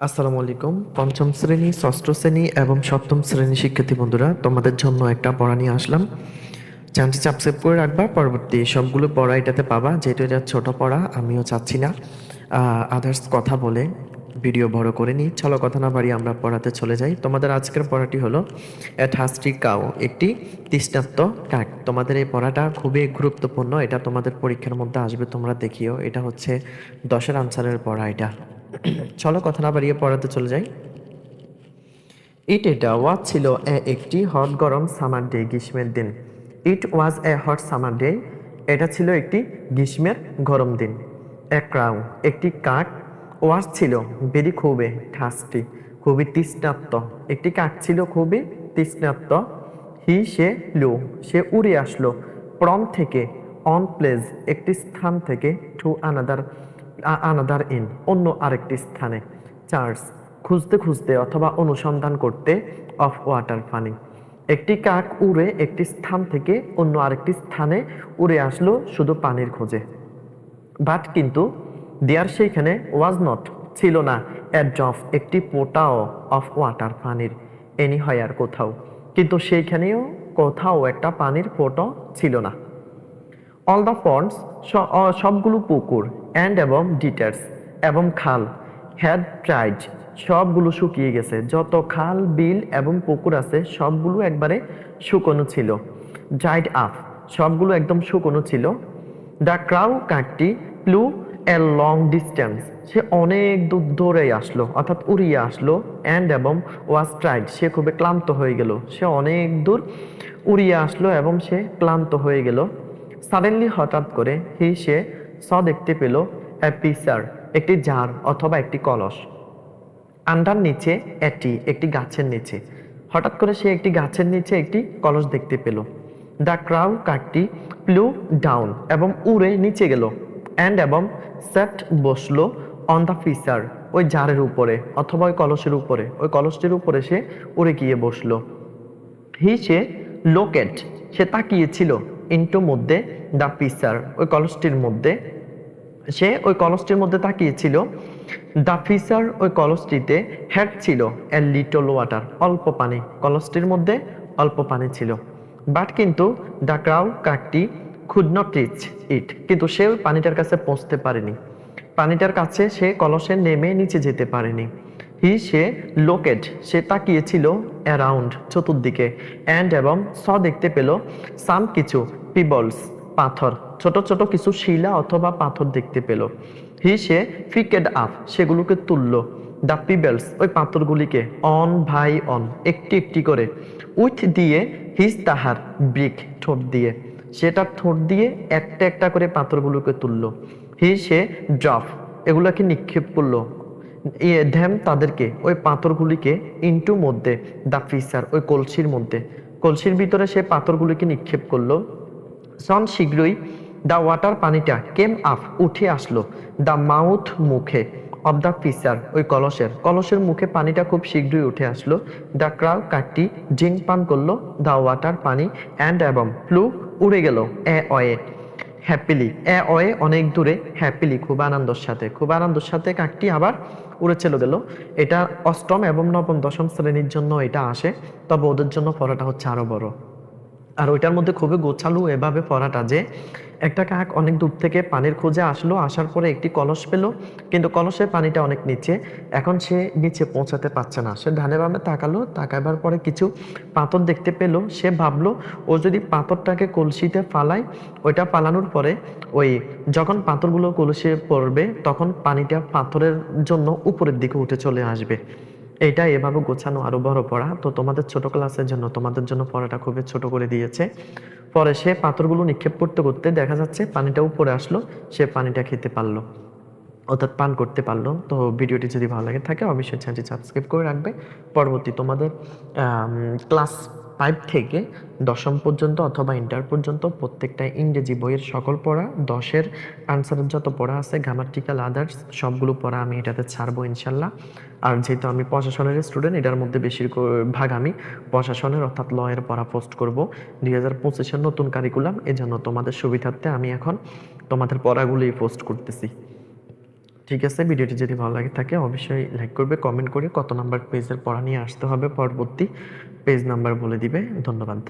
আসসালামু আলাইকুম। পঞ্চম শ্রেণী, ষষ্ঠ শ্রেণী এবং সপ্তম শ্রেণী শিক্ষার্থী বন্ধুরা, তোমাদের জন্য একটা পড়া নিয়ে আসলাম। চ্যানেলটি সাবস্ক্রাইব করে রাখবা, পরবর্তী সবগুলো পড়া এটাতে পাবা। যেহেতু এটা ছোট পড়া, আমিও চাচ্ছি না আদার্স কথা বলে ভিডিও বড় করে নিই। চলো কথা না বাড়িয়ে আমরা পড়াতে চলে যাই। তোমাদের আজকের পড়াটি হলো এ থার্স্টি কাউ, একটি তৃষ্ণার্ত কাক। তোমাদের এই পড়াটা খুবই গুরুত্বপূর্ণ, এটা তোমাদের পরীক্ষার মধ্যে আসবে, তোমরা দেখিও। এটা হচ্ছে 10-এর আনসারের পড়া এটা। চলো কথা না বাড়িয়ে পড়াতে চলে যাই। এটা ওয়াজ ছিল একটি হট গরম সামার ডে, গ্রীষ্মের দিন। ইট ওয়াজ এ হট সামার ডে, এটা ছিল একটি গ্রীষ্মের গরম দিন। এ ক্রাউ, একটি কাক। ওয়াজ ছিল ভেরি, খুবই, থার্স্টি, খুবই তৃষ্ণার্ত, একটি কাক ছিল খুবই তৃষ্ণার্ত। সে ফ্লু, সে উড়ে আসলো। প্রম থেকে, অন প্লেস, একটি স্থান থেকে, টু আনাদার, আনাদার ইন, অন্য আরেকটি স্থানে। চার্চ, খুঁজতে খুঁজতে অথবা অনুসন্ধান করতে, অফ ওয়াটার, পানি। একটি কাক উড়ে একটি স্থান থেকে অন্য আরেকটি স্থানে উড়ে আসলো শুধু পানির খোঁজে। বাট কিন্তু, দেয়ার সেইখানে, ওয়াজ নট, ছিল না, এ ড্রপ, একটি ফোঁটাও, অফ ওয়াটার, পানির, এনি হয় কোথাও, কিন্তু সেইখানেও কোথাও একটা পানির ফোঁটা ছিল না। অল দ্য পন্ডস, সবগুলো পুকুর, অ্যান্ড এবং ডিটার্স, এবং খাল, হ্যাড ড্রাইড, সবগুলো শুকিয়ে গেছে। যত খাল, বিল এবং পুকুর আছে সবগুলো একবারে শুকনো ছিল। ড্রাইড আপ, সবগুলো একদম শুকনো ছিল। দ্য ক্রাউ, কাকটি, ফ্লু এ লং ডিস্টেন্স, সে অনেক দূর ধরে আসলো, অর্থাৎ উড়িয়ে আসলো। অ্যান্ড এবং ওয়াজ ট্রাইড, সে খুবই ক্লান্ত হয়ে গেল, সে অনেক দূর উড়িয়ে আসলো এবং সে ক্লান্ত হয়ে গেল। সাডেনলি, হঠাৎ করে, সে দেখতে পেল এ পিসার, একটি জার অথবা একটি কলস। আন্ডার, নিচে, একটি গাছের নিচে। হঠাৎ করে সে একটি গাছের নিচে একটি কলস দেখতে পেল। দ্য ক্রাউ, কাকটি, ফ্লু ডাউন, এবং উড়ে নিচে গেল। অ্যান্ড এবং সেট, বসলো, অন দ্য ফিসার, ওই জারের উপরে অথবা ওই কলসের উপরে, ওই কলসটির উপরে সে উড়ে গিয়ে বসলো। সে লোকেট, সে তাকিয়েছিল, ইন্টু, মধ্যে, দ্য পিসার, ওই কলসটির মধ্যে। সে ওই কলসটির মধ্যে তাকিয়েছিল। দ্য ফিসার, ওই কলসটিতে, হ্যাড ছিল, এ লিটল ওয়াটার, অল্প পানি, কলসটির মধ্যে অল্প পানি ছিল। বাট কিন্তু, দ্য ক্রাউ, কাকটি, কুড নট রিচ ইট, কিন্তু সে ওই পানিটার কাছে পৌঁছতে পারেনি। পানিটার কাছে সে কলসে নেমে নিচে যেতে পারেনি। সে লোকেট, সে তাকিয়েছিল, অ্যারাউন্ড, চতুর্দিকে। অ্যান্ড এবং দেখতে পেল, সাম, কিছু, পিবলস, পাথর, ছোট ছোট কিছু শিলা অথবা পাথর দেখতে পেল। সে ফিকেড আপ, সেগুলোকে তুলল। দ্য পিবেলস, ওই পাথরগুলিকে, অন ভাই অন, একটি একটি করে। উইথ, দিয়ে, তাহার, ব্রিক, ঠোঁট দিয়ে, সেটা ঠোঁট দিয়ে একটা একটা করে পাথরগুলোকে তুলল। সে ড্রপ, এগুলাকে নিক্ষেপ করলো। ধ্যাম, তাদেরকে, ওই পাথরগুলিকে, ইন্টু, মধ্যে, দ্য ফিসার, ওই কলসির মধ্যে, কলসির ভিতরে সে পাথরগুলিকে নিক্ষেপ করলো। সন, শীঘ্রই, দ্য ওয়াটার, পানিটা, কেম আপ, উঠে আসলো। দ্য মাউথ, মুখে, অব দ্য ফিসার, ওই কলসের মুখে পানিটা খুব শীঘ্রই উঠে আসলো। দ্য ক্রাউ, কাকটি, ড্রিঙ্ক, পান করলো, দ্য ওয়াটার, পানি। অ্যান্ড এবং ফ্লু, উড়ে গেল, এ অয়ে, হ্যাপিলি, এ অয়ে, অনেক দূরে, হ্যাপিলি, খুব আনন্দের সাথে, খুব আনন্দের সাথে কাকটি আবার উড়ে চলে গেল। এটা অষ্টম এবং নবম দশম শ্রেণীর জন্য এটা আসে, তবে ওদের জন্য পড়াটা হচ্ছে আরো বড়। আর ওইটার মধ্যে খুবই গোছালো এভাবে পড়াটা যে, একটা কাক অনেক দূর থেকে পানির খোঁজে আসলো, আসার পরে একটি কলস পেল, কিন্তু কলসের পানিটা অনেক নিচে। এখন সে নিচে পৌঁছাতে পারছে না। সে ডানে বামে তাকালো, তাকাবার পরে কিছু পাথর দেখতে পেল। সে ভাবলো, ও যদি পাথরটাকে কলসিতে ফালায়, ওইটা ফালানোর পরে ওই যখন পাথরগুলো কলসিতে পড়বে তখন পানিটা পাথরের জন্য উপরের দিকে উঠে চলে আসবে। এটা এভাবে গোছানো আরো বড় পড়া। তো তোমাদের ছোট ক্লাসের জন্য, তোমাদের জন্য পড়াটা খুবই ছোট করে দিয়েছে। পরে সে পাথরগুলো নিক্ষেপ করতে করতে দেখা যাচ্ছে পানিটা উপরে আসলো, সে পানিটা খেতে পারলো, অর্থাৎ পান করতে পারলো। তো ভিডিওটি যদি ভালো লাগে থাকে অবশ্যই চ্যানেলটি সাবস্ক্রাইব করে রাখবে। পরবর্তী তোমাদের ক্লাস 5 থেকে দশম পর্যন্ত অথবা ইন্টার পর্যন্ত প্রত্যেকটা ইংরেজি বইয়ের সকল পড়া, 10-এর আনসারের যত পড়া আছে, গ্রামাটিক্যাল, আদার্স, সবগুলো পড়া আমি এটাতে ছাড়বো ইনশাল্লাহ। আর যেহেতু আমি প্রশাসনের স্টুডেন্ট, এটার মধ্যে বেশিরভাগ আমি প্রশাসনের অর্থাৎ ল এর পড়া পোস্ট করব। 2025-এর নতুন কারিকুলাম, এজন্য তোমাদের সুবিধার্থে আমি এখন তোমাদের পড়াগুলোই পোস্ট করতেছি। ঠিক আছে, ভিডিওটি যদি ভালো লাগে থাকে অবশ্যই লাইক করবে, কমেন্ট করে কত নাম্বার পেজের পড়া নিয়ে আসতে হবে পরবর্তী পেজ নাম্বার বলে দিবে। ধন্যবাদ।